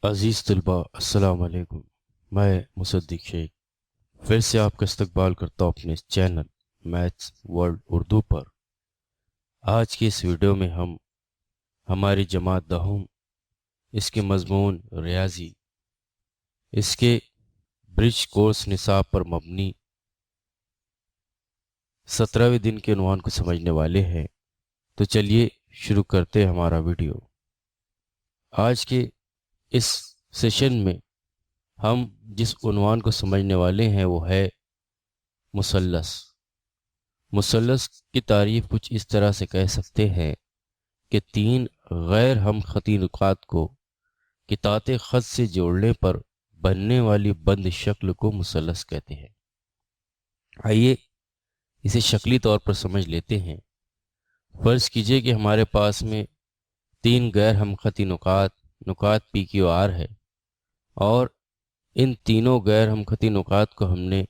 عزیز طلباء السلام علیکم۔ میں مصدق شیخ پھر سے آپ کا استقبال کرتا ہوں اپنے چینل میتھس ورلڈ اردو پر۔ آج کی اس ویڈیو میں ہم ہماری جماعت دہم اس کے مضمون ریاضی اس کے برج کورس نصاب پر مبنی 17ویں دن کے عنوان کو سمجھنے والے ہیں۔ تو چلیے شروع کرتے ہیں ہمارا ویڈیو۔ آج کے اس سیشن میں ہم جس عنوان کو سمجھنے والے ہیں وہ ہے مثلث۔ مثلث کی تعریف کچھ اس طرح سے کہہ سکتے ہیں کہ تین غیر ہم خطی نقاط کو قطعات خط سے جوڑنے پر بننے والی بند شکل کو مثلث کہتے ہیں۔ آئیے اسے شکلی طور پر سمجھ لیتے ہیں۔ فرض کیجئے کہ ہمارے پاس میں تین غیر ہم خطی نقاط پی کیو آر ہے، اور ان تینوں غیر ہم خطی نقاط کو ہم نے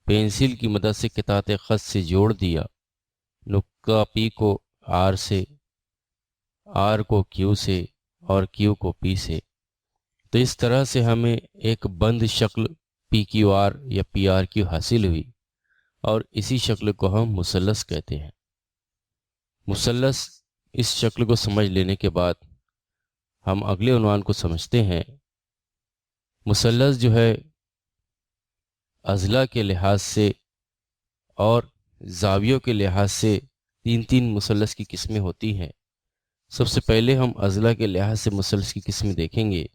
پینسل کی مدد سے قطعات خط سے جوڑ دیا۔ نقطہ پی کو آر سے، آر کو کیو سے اور کیو کو پی سے، تو اس طرح سے ہمیں ایک بند شکل پی کیو آر یا پی آر کیو حاصل ہوئی، اور اسی شکل کو ہم مثلث کہتے ہیں۔ مثلث اس شکل کو سمجھ لینے کے بعد ہم اگلے عنوان کو سمجھتے ہیں۔ مثلث جو ہے اضلاع کے لحاظ سے اور زاویوں کے لحاظ سے تین مثلث کی قسمیں ہوتی ہیں۔ سب سے پہلے ہم اضلاع کے لحاظ سے مثلث کی قسمیں دیکھیں گے۔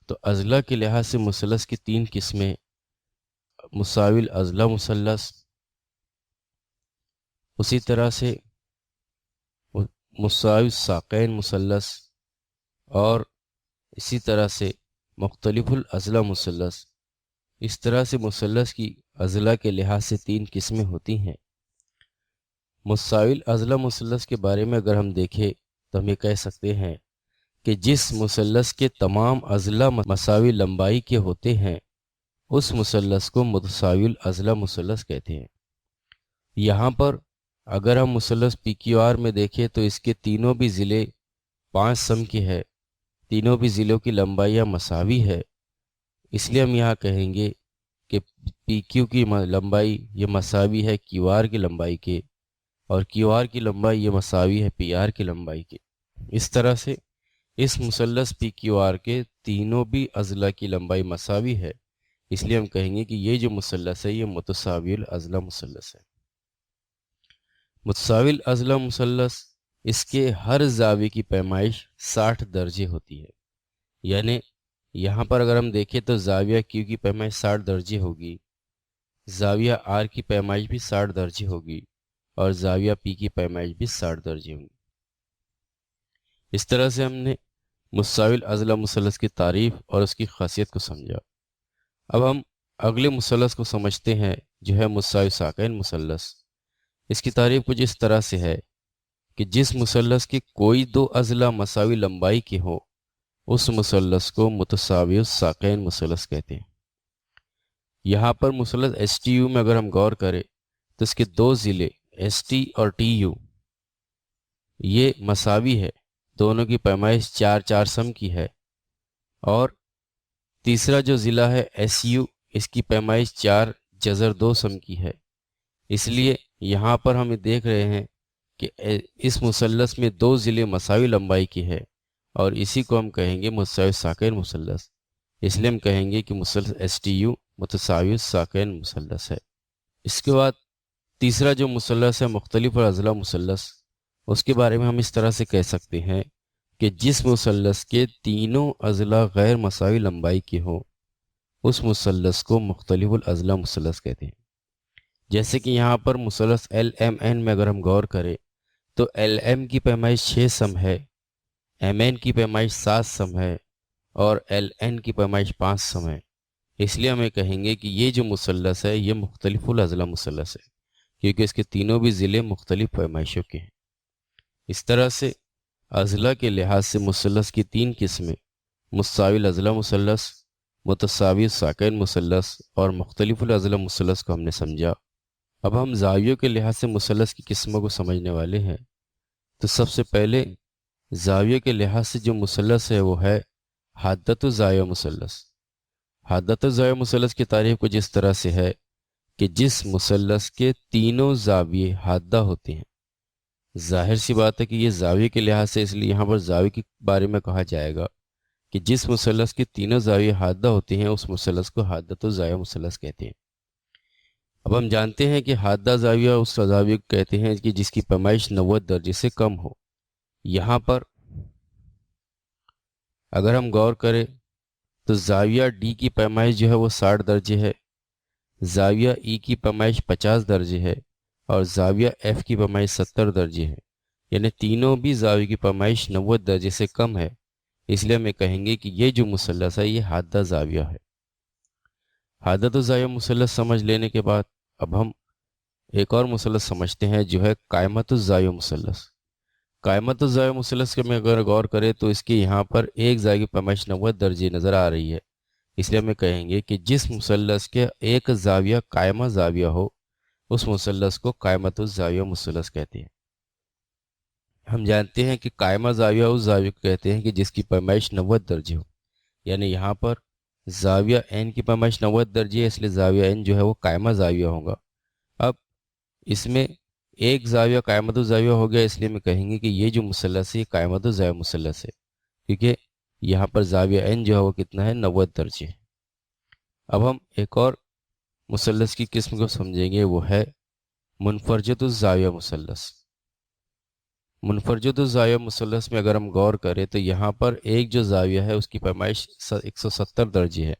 تو اضلاع کے لحاظ سے مثلث کی تین قسمیں: مساوی الاضلاع مثلث، اسی طرح سے مساوی الساقین مثلث، اور اسی طرح سے مختلف الاضلاع مثلث۔ اس طرح سے مثلث کی اضلاع کے لحاظ سے تین قسمیں ہوتی ہیں۔ مساوی الاضلاع مثلث کے بارے میں اگر ہم دیکھیں تو ہم یہ کہہ سکتے ہیں کہ جس مثلث کے تمام اضلاع مساوی لمبائی کے ہوتے ہیں اس مثلث کو متساوی الاضلاع مثلث کہتے ہیں۔ یہاں پر اگر ہم مثلث پی کیو آر میں دیکھیں تو اس کے تینوں بھی ضلع 5 سم کے ہے، تینوں بھی ضلعوں کی لمبائیاں مساوی ہے، اس لیے ہم یہاں کہیں گے کہ پی کیو کی لمبائی یہ مساوی ہے کیو آر کی لمبائی کے، اور کیو آر کی لمبائی یہ مساوی ہے پی آر کی لمبائی کے۔ اس طرح سے اس مثلث پی کیو آر کے تینوں بھی اضلاع کی لمبائی مساوی ہے، اس لیے ہم کہیں گے کہ یہ جو مثلث ہے یہ متساوی الاضلاع مثلث ہے۔ متساوی الاضلاع مثلث اس کے ہر زاویے کی پیمائش 60 درجے ہوتی ہے، یعنی یہاں پر اگر ہم دیکھیں تو زاویہ کیو کی پیمائش 60 درجے ہوگی، زاویہ آر کی پیمائش بھی 60 درجے ہوگی، اور زاویہ پی کی پیمائش بھی 60 درجے ہوگی۔ اس طرح سے ہم نے متساوی الاضلاع مثلث کی تعریف اور اس کی خاصیت کو سمجھا۔ اب ہم اگلے مثلث کو سمجھتے ہیں جو ہے مساوی ساقین مثلث۔ اس کی تعریف کچھ اس طرح سے ہے کہ جس مثلث کے کوئی دو اضلاع مساوی لمبائی کے ہوں اس مثلث کو متساوی الساقین مثلث کہتے ہیں۔ یہاں پر مثلث ایس ٹی یو میں اگر ہم غور کریں تو اس کے دو ضلع ایس ٹی اور ٹی یو یہ مساوی ہے، دونوں کی پیمائش 4 سم کی ہے، اور تیسرا جو ضلع ہے ایس یو اس کی پیمائش 4 + 2 سم کی ہے۔ اس لیے یہاں پر ہم دیکھ رہے ہیں کہ اس مثلث میں دو ضلع مساوی لمبائی کی ہے، اور اسی کو ہم کہیں گے متساوی ساقین مثلث۔ اس لیے ہم کہیں گے کہ مثلث ایس ٹی یو متساوی ساقین مثلث ہے۔ اس کے بعد تیسرا جو مثلث ہے مختلف الاضلاع مثلث، اس کے بارے میں ہم اس طرح سے کہہ سکتے ہیں کہ جس مثلث کے تینوں اضلاع غیر مساوی لمبائی کے ہوں اس مثلث کو مختلف الاضلاع مثلث کہتے ہیں۔ جیسے کہ یہاں پر مثلث ایل ایم این میں اگر ہم غور کریں تو ایل ایم کی پیمائش 6 سم ہے، ایم این کی پیمائش 7 سم ہے، اور ایل این کی پیمائش 5 سم ہے، اس لیے ہمیں کہیں گے کہ یہ جو مثلث ہے یہ مختلف الاضلاع مثلث ہے، کیونکہ اس کے تینوں بھی ضلع مختلف پیمائشوں کے ہیں۔ اس طرح سے اضلاع کے لحاظ سے مثلث کی 3 قسمیں، متساوی الاضلاع مثلث، متساوی ساکن مثلث اور مختلف الاضلاع مثلث کو ہم نے سمجھا۔ اب ہم زاویوں کے لحاظ سے مثلث کی قسموں کو سمجھنے والے ہیں۔ تو سب سے پہلے زاویوں کے لحاظ سے جو مثلث ہے وہ ہے حادۃ الزاویہ مثلث۔ حادۃ الزاویہ مثلث کی تعریف کچھ اس طرح سے ہے کہ جس مثلث کے تینوں زاویے حادہ ہوتے ہیں۔ ظاہر سی بات ہے کہ یہ زاویے کے لحاظ سے، اس لیے یہاں پر زاویے کے بارے میں کہا جائے گا کہ جس مثلث کے تینوں زاویے حادہ ہوتے ہیں اس مثلث کو حادۃ الزاویہ مثلث کہتے ہیں۔ اب ہم جانتے ہیں کہ حادہ زاویہ اس زاویے کو کہتے ہیں کہ جس کی پیمائش 90 درجے سے کم ہو۔ یہاں پر اگر ہم غور کریں تو زاویہ ڈی کی پیمائش جو ہے وہ 60 درجے ہے، زاویہ ای کی پیمائش 50 درجے ہے اور زاویہ ایف کی پیمائش 70 درجے ہے، یعنی تینوں بھی زاویے کی پیمائش 90 درجے سے کم ہے، اس لیے ہمیں کہیں گے کہ یہ جو مثلث ہے یہ حادہ زاویہ ہے۔ حادۃ الزاویہ مثلث سمجھ لینے کے بعد اب ہم ایک اور مثلث سمجھتے ہیں جو ہے قائمۃ الزاویہ مثلث۔ قائمۃ الزاویہ مثلث کے میں اگر غور کریں تو اس کے یہاں پر ایک زاویے کی پیمائش 90 درجے نظر آ رہی ہے، اس لیے ہمیں کہیں گے کہ جس مثلث کے ایک زاویہ قائمہ زاویہ ہو اس مثلث کو قائمۃ الزاویہ مثلث کہتے ہیں۔ ہم جانتے ہیں کہ قائمہ زاویہ اس زاویہ کو کہتے ہیں کہ جس کی پیمائش 90 درجے ہو، یعنی یہاں پر زاویہ این کی پیمائش 90 درجے ہے، اس لیے زاویہ این جو ہے وہ قائمہ زاویہ ہوگا۔ اب اس میں ایک زاویہ قائمۃ الزاویہ ہو گیا، اس لیے میں کہیں گے کہ یہ جو مثلث ہے یہ قائمۃ الزاویہ مثلث ہے، کیونکہ یہاں پر زاویہ این جو ہے وہ کتنا ہے، 90 درجے۔ اب ہم ایک اور مثلث کی قسم کو سمجھیں گے، وہ ہے منفرجۃ الزاویہ مثلث۔ منفرجۃ الزاویہ مثلث میں اگر ہم غور کریں تو یہاں پر ایک جو زاویہ ہے اس کی پیمائش 170 درجے ہے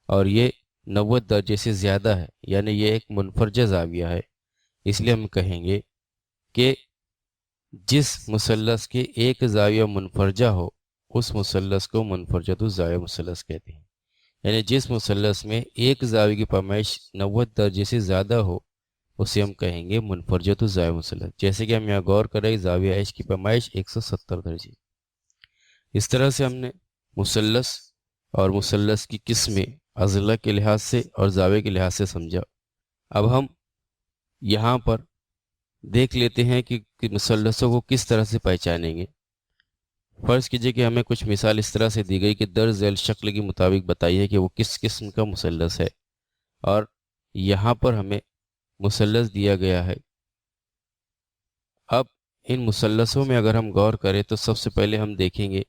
اور یہ 90 درجے سے زیادہ ہے، یعنی یہ ایک منفرجہ زاویہ ہے، اس لیے ہم کہیں گے کہ جس مثلث کے ایک زاویہ منفرجہ ہو اس مثلث کو منفرجۃ الزاویہ مثلث کہتے ہیں، یعنی جس مثلث میں ایک زاویہ کی پیمائش 90 درجے سے زیادہ ہو اسے ہم کہیں گے منفرجۃ الزاویہ مثلث۔ جیسے کہ ہم یہاں غور کریں زاویہ ایچ کی پیمائش 170 درجے۔ اس طرح سے ہم نے مثلث اور مثلث کی قسمیں اضلاع کے لحاظ سے اور زاویہ کے لحاظ سے سمجھا۔ اب ہم یہاں پر دیکھ لیتے ہیں کہ مثلثوں کو کس طرح سے پہچانیں گے۔ فرض کیجئے کہ ہمیں کچھ مثال اس طرح سے دی گئی کہ درج ذیل شکل کے مطابق بتائیے کہ وہ کس قسم کا مثلث ہے، اور یہاں پر ہمیں مثلث دیا گیا ہے۔ اب ان مثلثوں میں اگر ہم غور کریں تو سب سے پہلے ہم دیکھیں گے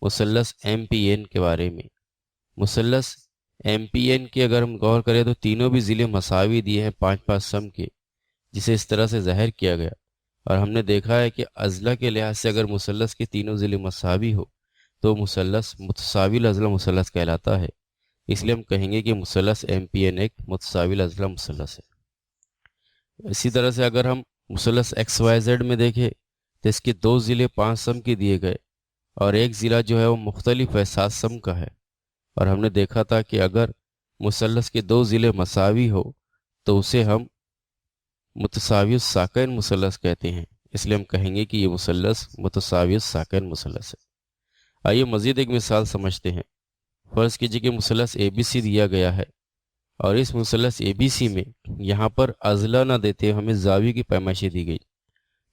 مثلث ایم پی این کے بارے میں۔ مثلث ایم پی این کے اگر ہم غور کریں تو تینوں بھی ضلع مساوی دیے ہیں 5-5 سم کے، جسے اس طرح سے ظاہر کیا گیا، اور ہم نے دیکھا ہے کہ اضلاع کے لحاظ سے اگر مثلث کے تینوں ضلع مساوی ہو تو مثلث متساوی الاضلاع مثلث کہلاتا ہے، اس لیے ہم کہیں گے کہ مثلث ایم پی این ایک متساوی الاضلاع مثلث ہے۔ اسی طرح سے اگر ہم مثلث ایکس وائی زیڈ میں دیکھیں تو اس کے 2 ضلع 5 سم کے دیے گئے اور ایک ضلع جو ہے وہ مختلف ہے، 7 سم کا ہے، اور ہم نے دیکھا تھا کہ اگر مثلث کے 2 ضلع مساوی ہو تو اسے ہم متساوی الساقین مثلث کہتے ہیں، اس لیے ہم کہیں گے کہ یہ مثلث متساوی الساقین مثلث ہے۔ آئیے مزید ایک مثال سمجھتے ہیں۔ فرض کیجئے کہ مثلث اے بی سی دیا گیا ہے اور اس مثلث اے بی سی میں یہاں پر اضلاع نہ دیتے ہمیں زاویے کی پیمائشیں دی گئی۔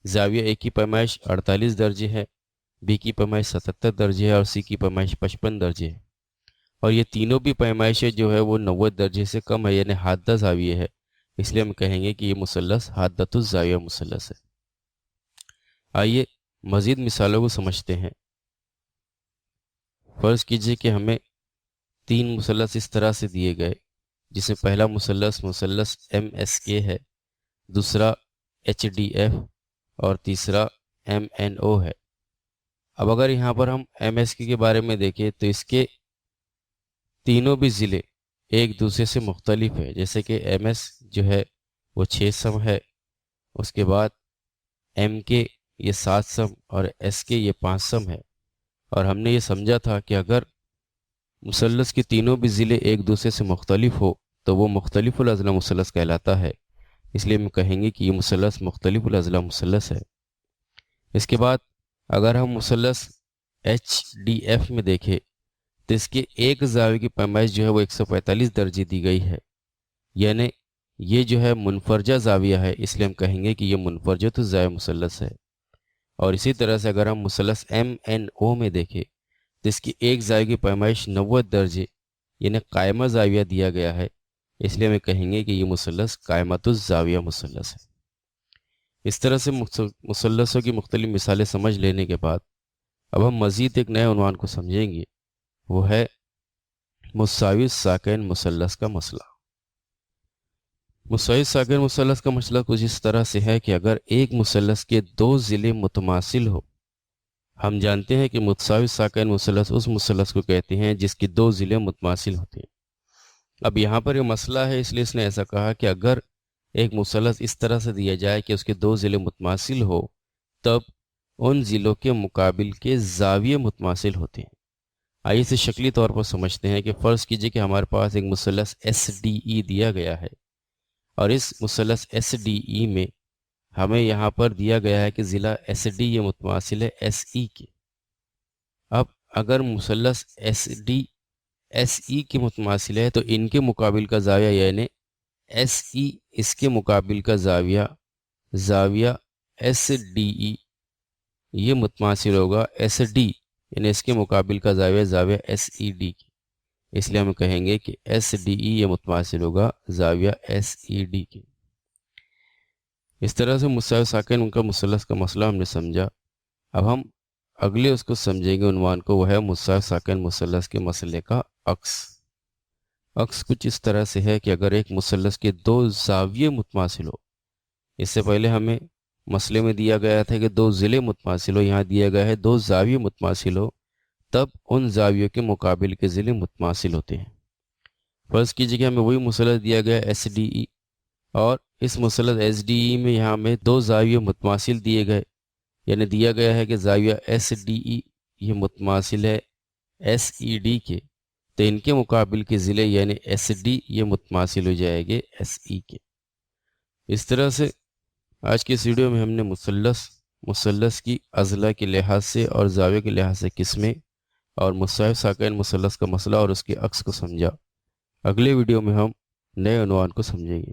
زاویہ اے کی پیمائش 48 درجے ہے، بی کی پیمائش 77 درجے ہے اور سی کی پیمائش 55 درجے ہے، اور یہ تینوں بھی پیمائشیں جو ہے وہ 90 درجے سے کم ہے، یعنی حادہ زاویہ ہے، اس لیے ہم کہیں گے کہ یہ مثلث حادۃ الزاویہ مثلث ہے۔ آئیے مزید مثالوں کو سمجھتے ہیں۔ فرض کیجئے کہ ہمیں 3 مثلث اس طرح سے دیے گئے، جس میں پہلا مثلث ایم ایس کے ہے، دوسرا ایچ ڈی ایف اور تیسرا ایم این او ہے۔ اب اگر یہاں پر ہم ایم ایس کے بارے میں دیکھیں تو اس کے تینوں بھی ضلع ایک دوسرے سے مختلف ہے، جیسے کہ ایم ایس جو ہے وہ 6 سم ہے، اس کے بعد ایم کے یہ 7 سم اور ایس کے یہ 5 سم ہے، اور ہم نے یہ سمجھا تھا کہ اگر مثلث کے تینوں بھی ضلع ایک دوسرے سے مختلف ہو تو وہ مختلف الاضلاع مثلث کہلاتا ہے، اس لیے ہم کہیں گے کہ یہ مثلث مختلف الاضلاع مثلث ہے۔ اس کے بعد اگر ہم مثلث ایچ ڈی ایف میں دیکھیں تو اس کے ایک زاویے کی پیمائش جو ہے وہ 145 درجے دی گئی ہے، یعنی یہ جو ہے منفرجہ زاویہ ہے، اس لیے ہم کہیں گے کہ یہ منفرجۃ الزاویہ مثلث ہے۔ اور اسی طرح سے اگر ہم مثلث ایم این او میں دیکھیں تو اس کی ایک زاویے کی پیمائش 90 درجے یعنی قائمہ زاویہ دیا گیا ہے، اس لیے ہمیں کہیں گے کہ یہ مثلث قائمۃ الزاویہ مثلث ہے۔ اس طرح سے مثلثوں کی مختلف مثالیں سمجھ لینے کے بعد اب ہم مزید ایک نئے عنوان کو سمجھیں گے، وہ ہے مساوی ساکین مثلث کا مسئلہ۔ مساوی ساکین مثلث کا مسئلہ کچھ اس طرح سے ہے کہ اگر ایک مثلث کے دو ضلع متماثل ہو، ہم جانتے ہیں کہ متساوی ساکین مثلث اس مثلث کو کہتے ہیں جس کی دو ضلع متماثل ہوتے ہیں۔ اب یہاں پر یہ مسئلہ ہے، اس لیے اس نے ایسا کہا کہ اگر ایک مثلث اس طرح سے دیا جائے کہ اس کے دو ضلع متماثل ہو تب ان ضلعوں کے مقابل کے زاویے متماثل ہوتے ہیں۔ آئیے اسے شکلی طور پر سمجھتے ہیں کہ فرض کیجئے کہ ہمارے پاس ایک مثلث ایس ڈی ای دیا گیا ہے، اور اس مثلث ایس ڈی ای میں ہمیں یہاں پر دیا گیا ہے کہ ضلع ایس ڈی یہ متماثل ہے ایس ای کے۔ اب اگر مثلث ایس ڈی ایس ای کے متماثل ہے تو ان کے مقابل کا زاویہ یعنی ایس ای اس کے مقابل کا زاویہ ایس ڈی ای یہ متماثل ہوگا ایس ڈی یعنی اس کے مقابل کا زاویہ ایس ای ڈی کی، اس لیے ہم کہیں گے کہ ایس ڈی ای یہ متماثل ہوگا زاویہ ایس ای ڈی کی۔ اس طرح سے مساوی ساکین ان کا مثلث کا مسئلہ ہم نے سمجھا۔ اب ہم اگلے اس کو سمجھیں گے عنوان کو، وہ ہے مساوی ساکین مثلث کے مسئلے کا عکس۔ عکس کچھ اس طرح سے ہے کہ اگر ایک مثلث کے دو زاویے متماثل ہو، اس سے پہلے ہمیں مسئلے میں دیا گیا تھا کہ دو ضلع متماثل ہو، یہاں دیا گیا ہے دو زاویے متماثل ہو تب ان زاویوں کے مقابل کے ضلع متماثل ہوتے ہیں۔ فرض کیجئے کہ ہمیں وہی مثلث دیا گیا ایس ڈی ای، اور اس مثلث ایس ڈی ای میں یہاں ہمیں دو زاویے متماثل دیے گئے، یعنی دیا گیا ہے کہ زاویہ ایس ڈی ای یہ متماثل ہے ایس ای ڈی کے، تو ان کے مقابل کے ضلع یعنی ایس ڈی یہ متماثل ہو جائے گے ایس ای کے۔ اس طرح سے آج کے اس ویڈیو میں ہم نے مثلث کی اضلاع کے لحاظ سے اور زاویہ کے لحاظ سے قسمیں اور مساوی ساکین مثلث کا مسئلہ اور اس کے عکس کو سمجھا۔ اگلے ویڈیو میں ہم نئے عنوان کو سمجھیں گے۔